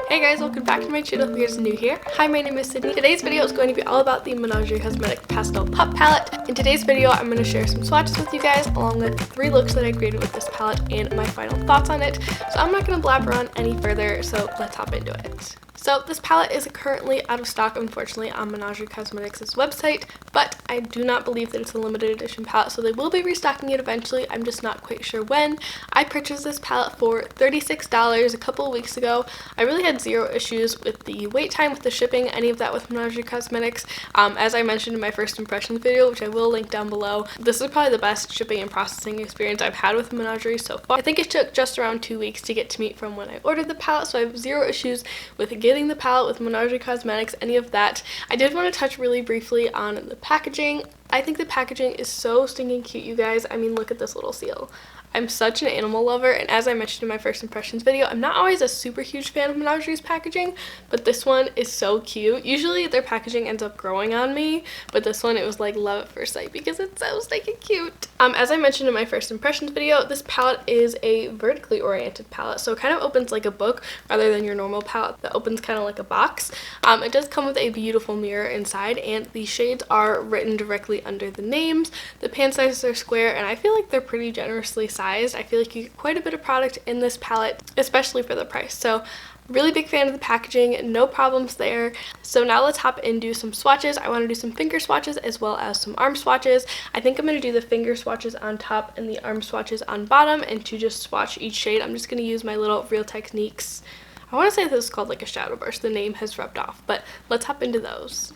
Hey guys, welcome back to my channel if you're new here. Hi, my name is Sydney. Today's video is going to be all about the Menagerie Cosmetics Pastel Pup palette. In today's video, I'm going to share some swatches with you guys along with 3 looks that I created with this palette and my final thoughts on it. So I'm not going to blabber on any further, so let's hop into it. So this palette is currently out of stock, unfortunately, on Menagerie Cosmetics' website, but I do not believe that it's a limited edition palette, so they will be restocking it eventually. I'm just not quite sure when. I purchased this palette for $36 a couple of weeks ago. I really had zero issues with the wait time, with the shipping, any of that with Menagerie Cosmetics. As I mentioned in my first impressions video, which I will link down below, this is probably the best shipping and processing experience I've had with Menagerie so far. I think it took just around 2 weeks to get to me from when I ordered the palette, so I have zero issues with getting the palette with Menagerie Cosmetics, any of that. I did want to touch really briefly on the packaging. I think the packaging is so stinking cute, you guys. I mean, look at this little seal. I'm such an animal lover, and as I mentioned in my first impressions video, I'm not always a super huge fan of Menagerie's packaging, but this one is so cute. Usually their packaging ends up growing on me, but this one, it was like love at first sight because it's so stinking cute. As I mentioned in my first impressions video, this palette is a vertically oriented palette, so it kind of opens like a book rather than your normal palette that opens kind of like a box. It does come with a beautiful mirror inside, and the shades are written directly under the names. The pan sizes are square, and I feel like they're pretty generously sized. I feel like you get quite a bit of product in this palette, especially for the price. So really big fan of the packaging, no problems there. So now let's hop into some swatches. I want to do some finger swatches as well as some arm swatches. I think I'm going to do the finger swatches on top and the arm swatches on bottom, and to just swatch each shade, I'm just going to use my little Real Techniques. I want to say this is called like a shadow brush. The name has rubbed off, but let's hop into those.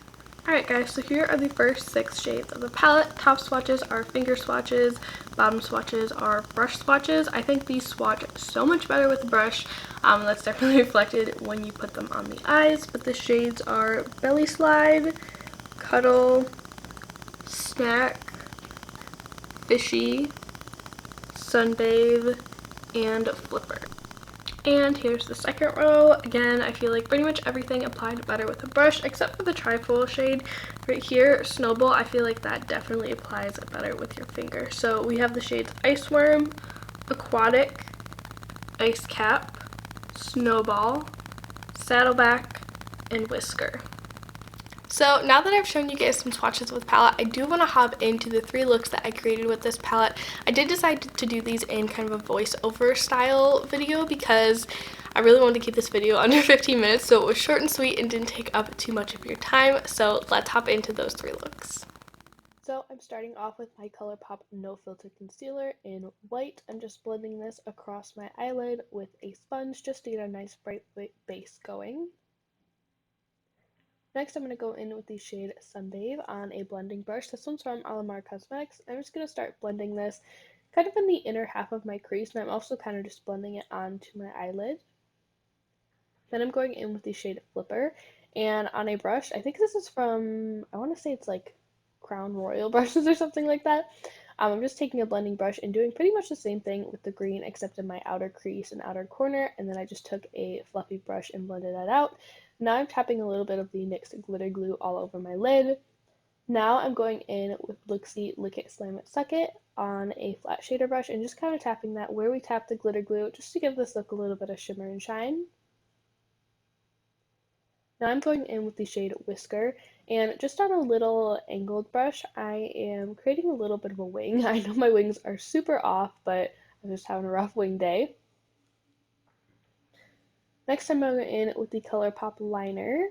Alright guys, so here are the first 6 shades of the palette. Top swatches are finger swatches, bottom swatches are brush swatches. I think these swatch so much better with the brush. That's definitely reflected when you put them on the eyes, but the shades are Belly Slide, Cuddle, Snack, Fishy, Sunbathe, and Flipper. And here's the second row. Again, I feel like pretty much everything applied better with a brush except for the trifoil shade right here, Snowball. I feel like that definitely applies better with your finger. So we have the shades Ice Worm, Aquatic, Ice Cap, Snowball, Saddleback, and Whisker. So now that I've shown you guys some swatches with palette, I do want to hop into the 3 looks that I created with this palette. I did decide to do these in kind of a voiceover style video because I really wanted to keep this video under 15 minutes, so it was short and sweet and didn't take up too much of your time. So let's hop into those 3 looks. So I'm starting off with my ColourPop No Filter Concealer in white. I'm just blending this across my eyelid with a sponge just to get a nice bright base going. Next, I'm going to go in with the shade Sunbathe on a blending brush. This one's from Alamar Cosmetics. I'm just going to start blending this kind of in the inner half of my crease, and I'm also kind of just blending it onto my eyelid. Then I'm going in with the shade Flipper, and on a brush, I think this is from, I want to say it's like Crown Royal brushes or something like that. I'm just taking a blending brush and doing pretty much the same thing with the green except in my outer crease and outer corner, and then I just took a fluffy brush and blended that out. Now I'm tapping a little bit of the NYX glitter glue all over my lid. Now I'm going in with Looksy Lick It Slam It Suck It on a flat shader brush and just kind of tapping that where we tapped the glitter glue just to give this look a little bit of shimmer and shine. Now I'm going in with the shade Whisker, and just on a little angled brush, I am creating a little bit of a wing. I know my wings are super off, but I'm just having a rough wing day. Next, I'm going in with the ColourPop liner.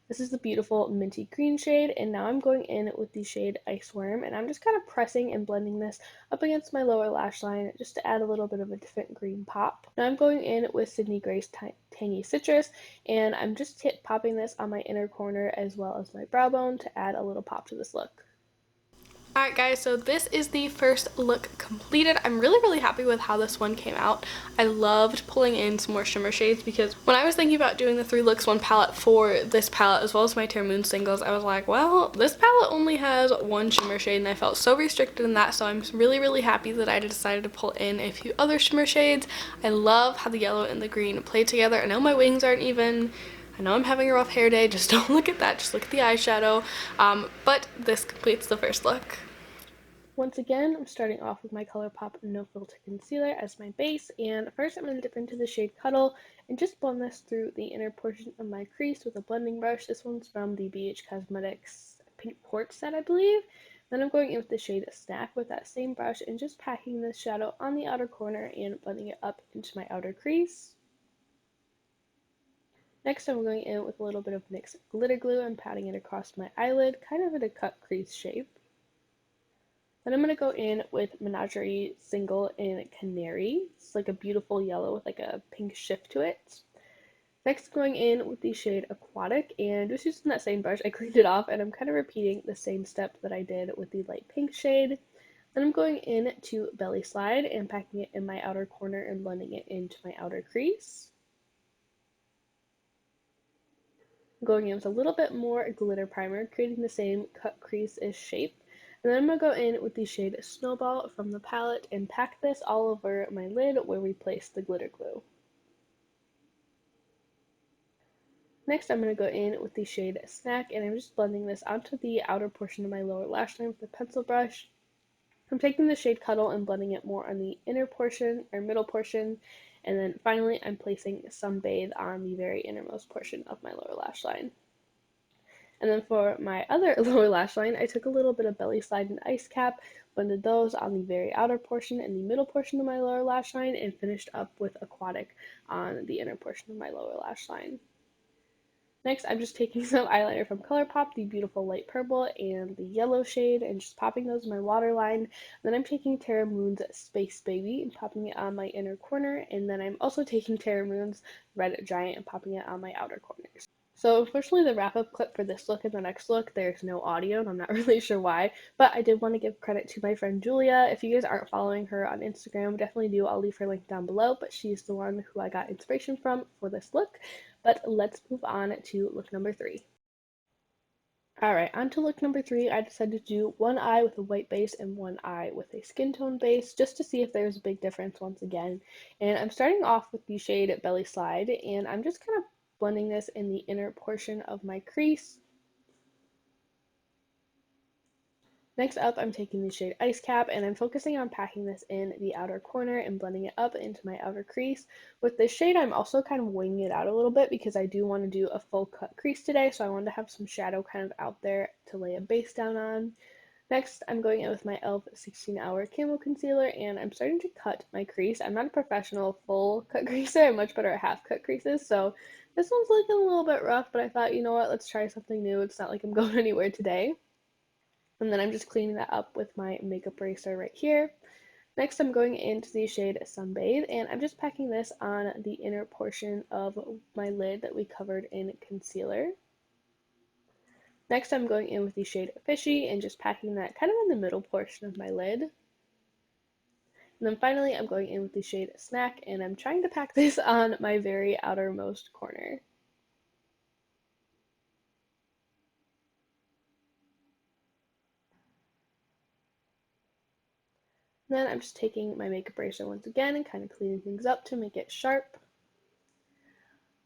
This is the beautiful minty green shade, and now I'm going in with the shade Ice Worm, and I'm just kind of pressing and blending this up against my lower lash line just to add a little bit of a different green pop. Now I'm going in with Sydney Grace Tangy Citrus, and I'm just popping this on my inner corner as well as my brow bone to add a little pop to this look. Alright guys, so this is the first look completed. I'm really happy with how this one came out. I loved pulling in some more shimmer shades because when I was thinking about doing the 3 looks 1 palette for this palette as well as my Terra Moon singles, I was like, well, this palette only has 1 shimmer shade and I felt so restricted in that, so I'm really happy that I decided to pull in a few other shimmer shades. I love how the yellow and the green play together. I know my wings aren't even. I know I'm having a rough hair day, just don't look at that, just look at the eyeshadow. But this completes the first look. Once again, I'm starting off with my ColourPop No Filter Concealer as my base, and first I'm going to dip into the shade Cuddle and just blend this through the inner portion of my crease with a blending brush. This one's from the BH Cosmetics Pink Quartz set, I believe. Then I'm going in with the shade Snack with that same brush and just packing this shadow on the outer corner and blending it up into my outer crease. Next, I'm going in with a little bit of NYX glitter glue and patting it across my eyelid, kind of in a cut crease shape. Then I'm going to go in with Menagerie Single in Canary. It's like a beautiful yellow with like a pink shift to it. Next, going in with the shade Aquatic, and just using that same brush, I cleaned it off, and I'm kind of repeating the same step that I did with the light pink shade. Then I'm going in to Belly Slide and packing it in my outer corner and blending it into my outer crease. Going in with a little bit more glitter primer, creating the same cut crease-ish shape. And then I'm going to go in with the shade Snowball from the palette and pack this all over my lid where we placed the glitter glue. Next, I'm going to go in with the shade Snack, and I'm just blending this onto the outer portion of my lower lash line with a pencil brush. I'm taking the shade Cuddle and blending it more on the inner portion, or middle portion, and then finally I'm placing Sunbathe on the very innermost portion of my lower lash line. And then for my other lower lash line, I took a little bit of Belly Slide and Ice Cap, blended those on the very outer portion and the middle portion of my lower lash line, and finished up with Aquatic on the inner portion of my lower lash line. Next, I'm just taking some eyeliner from ColourPop, the beautiful light purple and the yellow shade, and just popping those in my waterline. Then I'm taking Tara Moon's Space Baby and popping it on my inner corner, and then I'm also taking Tara Moon's Red Giant and popping it on my outer corners. So unfortunately the wrap-up clip for this look and the next look, there's no audio, and I'm not really sure why, but I did want to give credit to my friend Julia. If you guys aren't following her on Instagram, definitely do. I'll leave her link down below, but she's the one who I got inspiration from for this look. But let's move on to look number 3. Alright, on to look number 3. I decided to do one eye with a white base and one eye with a skin tone base, just to see if there's a big difference once again. And I'm starting off with the shade Belly Slide, and I'm just kind of blending this in the inner portion of my crease. Next up, I'm taking the shade Ice Cap, and I'm focusing on packing this in the outer corner and blending it up into my outer crease. With this shade, I'm also kind of winging it out a little bit because I do want to do a full cut crease today, so I wanted to have some shadow kind of out there to lay a base down on. Next, I'm going in with my e.l.f. 16-Hour Camo Concealer, and I'm starting to cut my crease. I'm not a professional full cut creaser. I'm much better at half cut creases, so this one's looking a little bit rough, but I thought, you know what, let's try something new. It's not like I'm going anywhere today. And then I'm just cleaning that up with my makeup eraser right here. Next, I'm going into the shade Sunbathe, and I'm just packing this on the inner portion of my lid that we covered in concealer. Next, I'm going in with the shade Fishy and just packing that kind of in the middle portion of my lid. And then finally, I'm going in with the shade Snack, and I'm trying to pack this on my very outermost corner. Then I'm just taking my makeup eraser once again and kind of cleaning things up to make it sharp.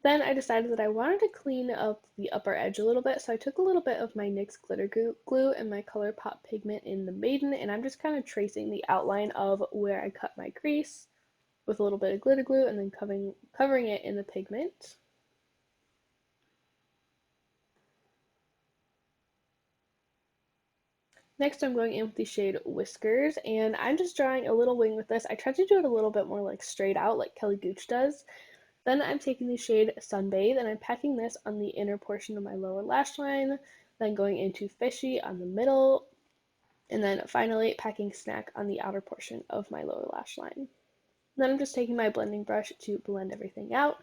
Then I decided that I wanted to clean up the upper edge a little bit, so I took a little bit of my NYX glitter glue and my ColourPop pigment in the Maiden, and I'm just kind of tracing the outline of where I cut my crease with a little bit of glitter glue and then covering it in the pigment. Next, I'm going in with the shade Whiskers, and I'm just drawing a little wing with this. I tried to do it a little bit more like straight out, like Kelly Gooch does. Then I'm taking the shade Sunbathe, and I'm packing this on the inner portion of my lower lash line, then going into Fishy on the middle, and then finally packing Snack on the outer portion of my lower lash line. Then I'm just taking my blending brush to blend everything out.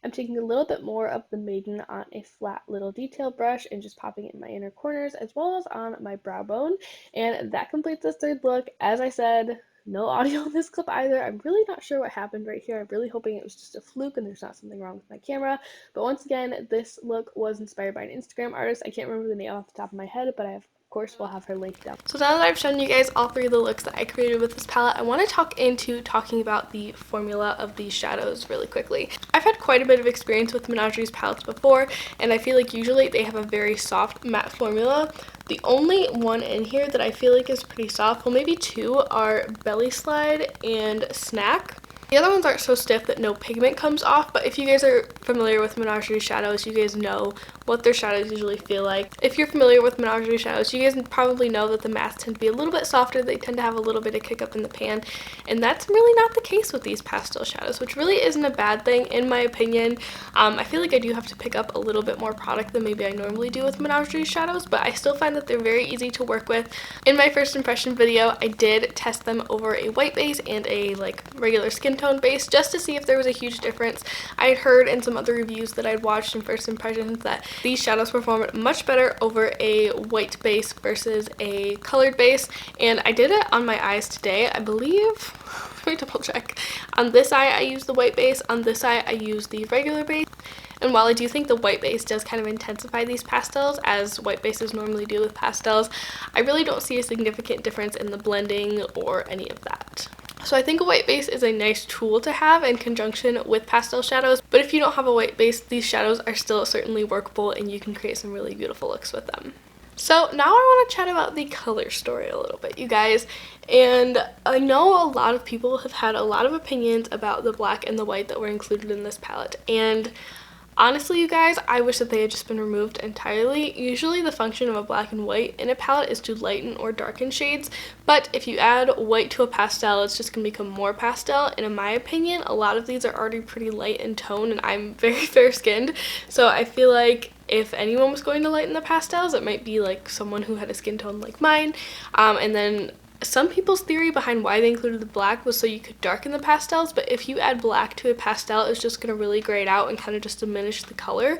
I'm taking a little bit more of the Maiden on a flat little detail brush and just popping it in my inner corners as well as on my brow bone. And that completes this third look. As I said, no audio in this clip either. I'm really not sure what happened right here. I'm really hoping it was just a fluke and there's not something wrong with my camera. But once again, this look was inspired by an Instagram artist. I can't remember the name off the top of my head, but I have Of course, we'll have her link down. So now that I've shown you guys all three of the looks that I created with this palette, I want to talking about the formula of these shadows really quickly. I've had quite a bit of experience with Menagerie's palettes before, and I feel like usually they have a very soft matte formula. The only one in here that I feel like is pretty soft, well maybe two, are Belly Slide and Snack. The other ones aren't so stiff that no pigment comes off, but if you guys are familiar with Menagerie shadows, you guys know what their shadows usually feel like. If you're familiar with Menagerie shadows, you guys probably know that the mattes tend to be a little bit softer. They tend to have a little bit of kick up in the pan, and that's really not the case with these pastel shadows, which really isn't a bad thing in my opinion. I feel like I do have to pick up a little bit more product than maybe I normally do with Menagerie shadows, but I still find that they're very easy to work with. In my first impression video, I did test them over a white base and a like regular skin tone base just to see if there was a huge difference. I had heard in some other reviews that I'd watched in first impressions that these shadows perform much better over a white base versus a colored base, and I did it on my eyes today. I believe, let me double check. On this eye I used the white base, on this eye I used the regular base. And while I do think the white base does kind of intensify these pastels, as white bases normally do with pastels, I really don't see a significant difference in the blending or any of that. So I think a white base is a nice tool to have in conjunction with pastel shadows, but if you don't have a white base, these shadows are still certainly workable and you can create some really beautiful looks with them. So now I want to chat about the color story a little bit, you guys. And I know a lot of people have had a lot of opinions about the black and the white that were included in this palette, and honestly, you guys, I wish that they had just been removed entirely. Usually the function of a black and white in a palette is to lighten or darken shades, but if you add white to a pastel, it's just going to become more pastel, and in my opinion, a lot of these are already pretty light in tone, and I'm very fair-skinned, so I feel like if anyone was going to lighten the pastels, it might be like someone who had a skin tone like mine, and then some people's theory behind why they included the black was so you could darken the pastels, but if you add black to a pastel, it's just going to really grade out and kind of just diminish the color.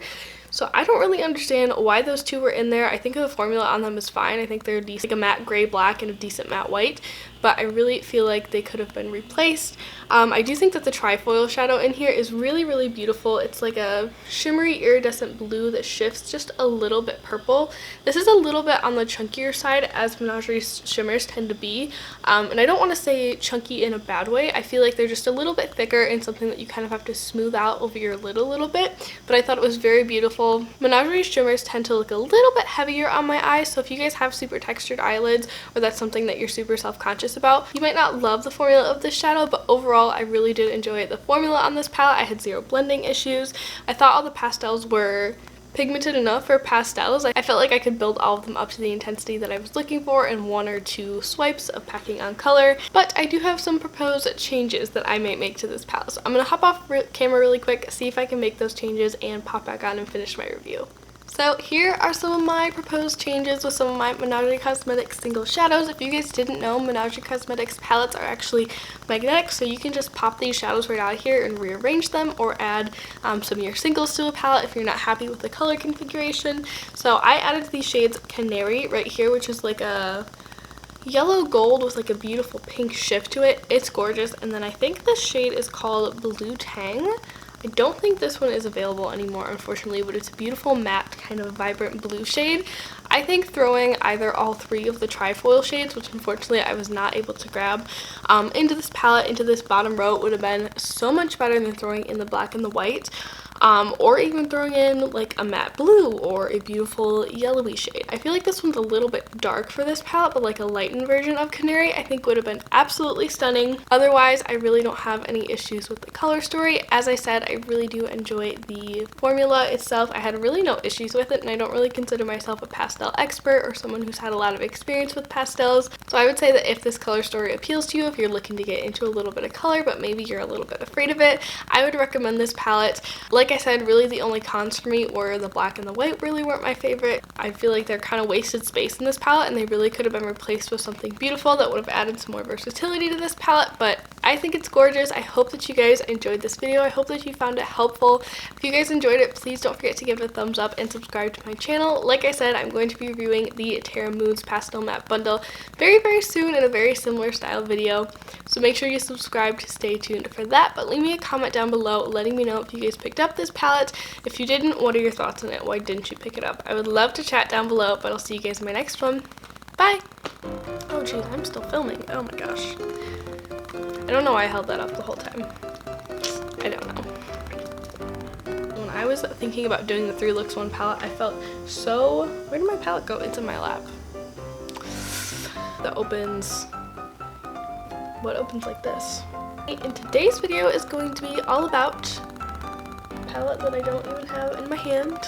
So I don't really understand why those two were in there. I think the formula on them is fine. I think they're decent, like a matte gray black and a decent matte white, but I really feel like they could have been replaced. I do think that the trifoil shadow in here is really, really beautiful. It's like a shimmery iridescent blue that shifts just a little bit purple. This is a little bit on the chunkier side, as Menagerie shimmers tend to be, and I don't want to say chunky in a bad way. I feel like they're just a little bit thicker and something that you kind of have to smooth out over your lid a little bit, but I thought it was very beautiful. Menagerie shimmers tend to look a little bit heavier on my eyes, so if you guys have super textured eyelids or that's something that you're super self-conscious about, you might not love the formula of this shadow, but overall I really did enjoy the formula on this palette. I had zero blending issues. I thought all the pastels were pigmented enough for pastels. I felt like I could build all of them up to the intensity that I was looking for in one or two swipes of packing on color, but I do have some proposed changes that I might make to this palette. So I'm going to hop off camera really quick, see if I can make those changes, and pop back on and finish my review. So here are some of my proposed changes with some of my Menagerie Cosmetics single shadows. If you guys didn't know, Menagerie Cosmetics palettes are actually magnetic, so you can just pop these shadows right out of here and rearrange them, or add some of your singles to a palette if you're not happy with the color configuration. So I added these shades Canary right here, which is like a yellow gold with like a beautiful pink shift to it. It's gorgeous. And then I think this shade is called Blue Tang. I don't think this one is available anymore, unfortunately, but it's a beautiful matte kind of vibrant blue shade. I think throwing either all three of the trifoil shades, which unfortunately I was not able to grab, into this palette, into this bottom row, would have been so much better than throwing in the black and the white. Or even throwing in like a matte blue or a beautiful yellowy shade. I feel like this one's a little bit dark for this palette, but like a lightened version of Canary I think would have been absolutely stunning. Otherwise, I really don't have any issues with the color story. As I said, I really do enjoy the formula itself. I had really no issues with it, and I don't really consider myself a pastel expert or someone who's had a lot of experience with pastels. So I would say that if this color story appeals to you, if you're looking to get into a little bit of color, but maybe you're a little bit afraid of it, I would recommend this palette. Like I said, really the only cons for me were the black and the white really weren't my favorite. I feel like they're kind of wasted space in this palette, and they really could have been replaced with something beautiful that would have added some more versatility to this palette, but I think it's gorgeous. I hope that you guys enjoyed this video. I hope that you found it helpful. If you guys enjoyed it, please don't forget to give it a thumbs up and subscribe to my channel. Like I said, I'm going to be reviewing the Terra Moods Pastel Matte Bundle very, very soon in a very similar style video, so make sure you subscribe to stay tuned for that. But leave me a comment down below letting me know if you guys picked up this palette. If you didn't, what are your thoughts on it? Why didn't you pick it up? I would love to chat down below, but I'll see you guys in my next one. Bye! Oh geez, I'm still filming. Oh my gosh. I don't know why I held that up the whole time. I don't know. When I was thinking about doing the 3 looks 1 palette, I felt so... Where did my palette go? It's in my lap. That opens... What opens like this? And today's video is going to be all about a palette that I don't even have in my hand.